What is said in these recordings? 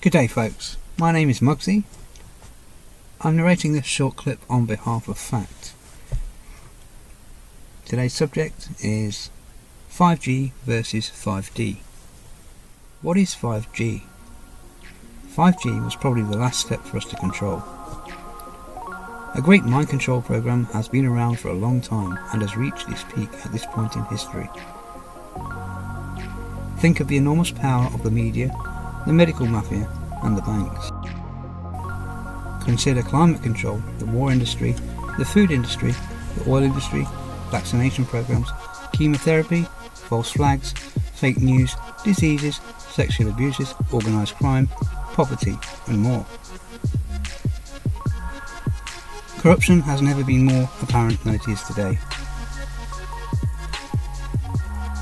Good day folks, my name is Muggsy. I'm narrating this short clip on behalf of Fact. Today's subject is 5G versus 5D. What is 5G? 5G was probably the last step for us to control. A great mind control program has been around for a long time and has reached its peak at this point in history. Think of the enormous power of the media, the medical mafia and the banks. Consider climate control, the war industry, the food industry, the oil industry, vaccination programs, chemotherapy, false flags, fake news, diseases, sexual abuses, organised crime, poverty and more. Corruption has never been more apparent than it is today.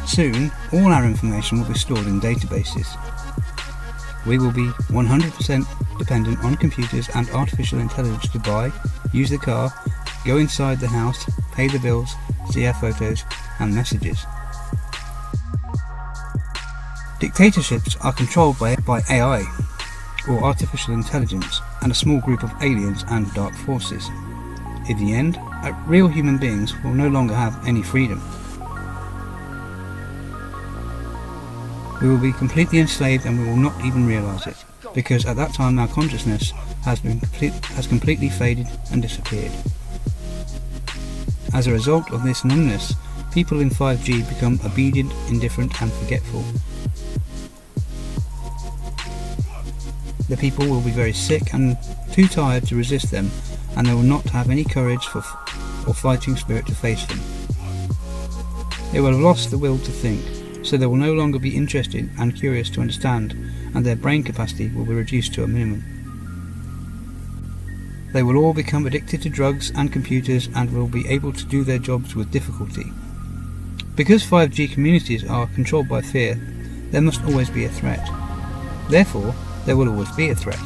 Soon, all our information will be stored in databases. We will be 100% dependent on computers and artificial intelligence to buy, use the car, go inside the house, pay the bills, see our photos and messages. Dictatorships are controlled by AI, or artificial intelligence, and a small group of aliens and dark forces. In the end, real human beings will no longer have any freedom. We will be completely enslaved and we will not even realise it, because at that time our consciousness has completely faded and disappeared. As a result of this numbness, people in 5G become obedient, indifferent and forgetful. The people will be very sick and too tired to resist them, and they will not have any courage or fighting spirit to face them. They will have lost the will to think, so they will no longer be interested and curious to understand, and their brain capacity will be reduced to a minimum. They will all become addicted to drugs and computers and will be able to do their jobs with difficulty. Because 5G communities are controlled by fear, there must always be a threat. Therefore, there will always be a threat.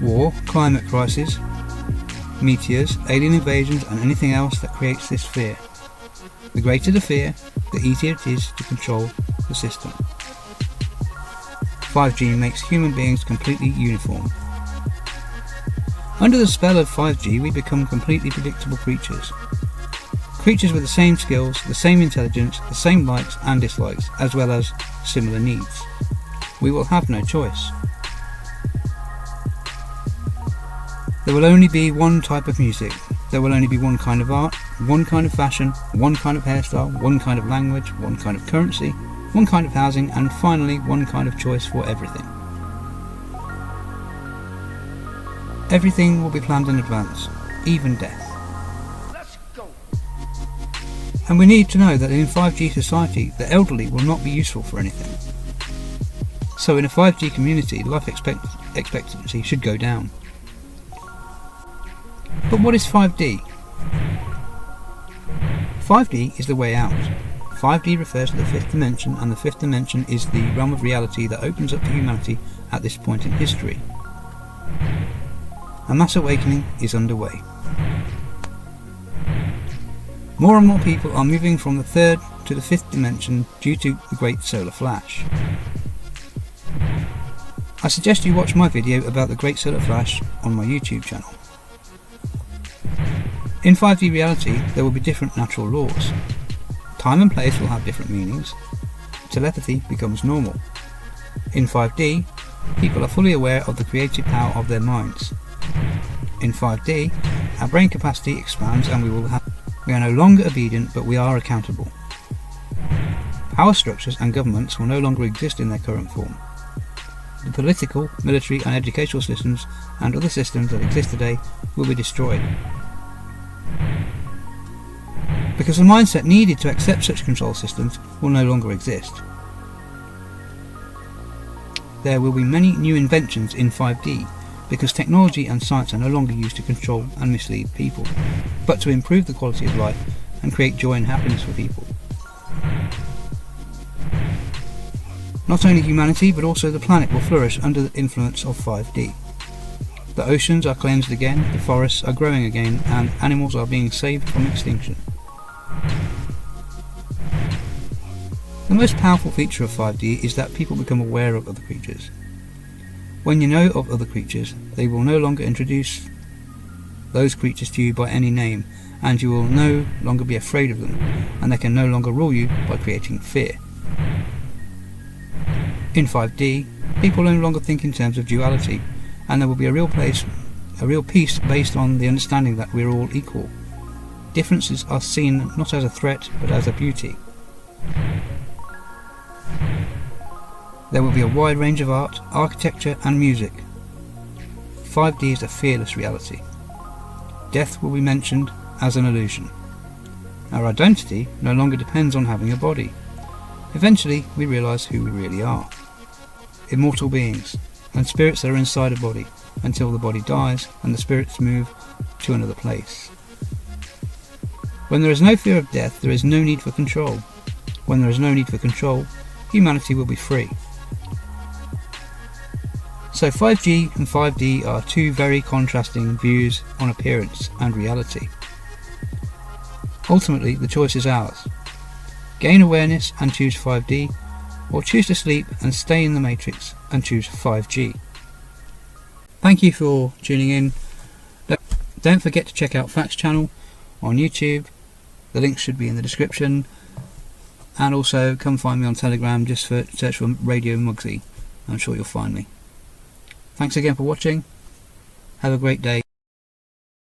War, climate crisis, meteors, alien invasions and anything else that creates this fear. The greater the fear, the easier it is to control the system. 5G makes human beings completely uniform. Under the spell of 5G, we become completely predictable creatures. Creatures with the same skills, the same intelligence, the same likes and dislikes, as well as similar needs. We will have no choice. There will only be one type of music. There will only be one kind of art, one kind of fashion, one kind of hairstyle, one kind of language, one kind of currency, one kind of housing, and finally one kind of choice for everything. Everything will be planned in advance, even death. Let's go. And we need to know that in 5G society, the elderly will not be useful for anything. So in a 5G community, life expectancy should go down. But what is 5D? 5D is the way out. 5D refers to the fifth dimension, and the fifth dimension is the realm of reality that opens up to humanity at this point in history. A mass awakening is underway. More and more people are moving from the third to the fifth dimension due to the great solar flash. I suggest you watch my video about the great solar flash on my YouTube channel. In 5D reality, there will be different natural laws. Time and place will have different meanings. Telepathy becomes normal. In 5D, people are fully aware of the creative power of their minds. In 5D, our brain capacity expands and we are no longer obedient, but we are accountable. Power structures and governments will no longer exist in their current form. The political, military and educational systems and other systems that exist today will be destroyed. Because the mindset needed to accept such control systems will no longer exist. There will be many new inventions in 5D, because technology and science are no longer used to control and mislead people, but to improve the quality of life and create joy and happiness for people. Not only humanity, but also the planet will flourish under the influence of 5D. The oceans are cleansed again, the forests are growing again, and animals are being saved from extinction. The most powerful feature of 5D is that people become aware of other creatures. When you know of other creatures, they will no longer introduce those creatures to you by any name, and you will no longer be afraid of them, and they can no longer rule you by creating fear. In 5D, people no longer think in terms of duality, and there will be a real peace based on the understanding that we're all equal. Differences are seen not as a threat, but as a beauty. There will be a wide range of art, architecture and music. 5D is a fearless reality. Death will be mentioned as an illusion. Our identity no longer depends on having a body. Eventually we realise who we really are. Immortal beings, and spirits that are inside a body, until the body dies and the spirits move to another place. When there is no fear of death, there is no need for control. When there is no need for control, humanity will be free. So 5G and 5D are two very contrasting views on appearance and reality. Ultimately, the choice is ours. Gain awareness and choose 5D, or choose to sleep and stay in the matrix and choose 5G. Thank you for tuning in. Don't forget to check out Facts channel on YouTube. The link should be in the description. And also come find me on Telegram, just search for Radio Mugsy. I'm sure you'll find me. Thanks again for watching. Have a great day.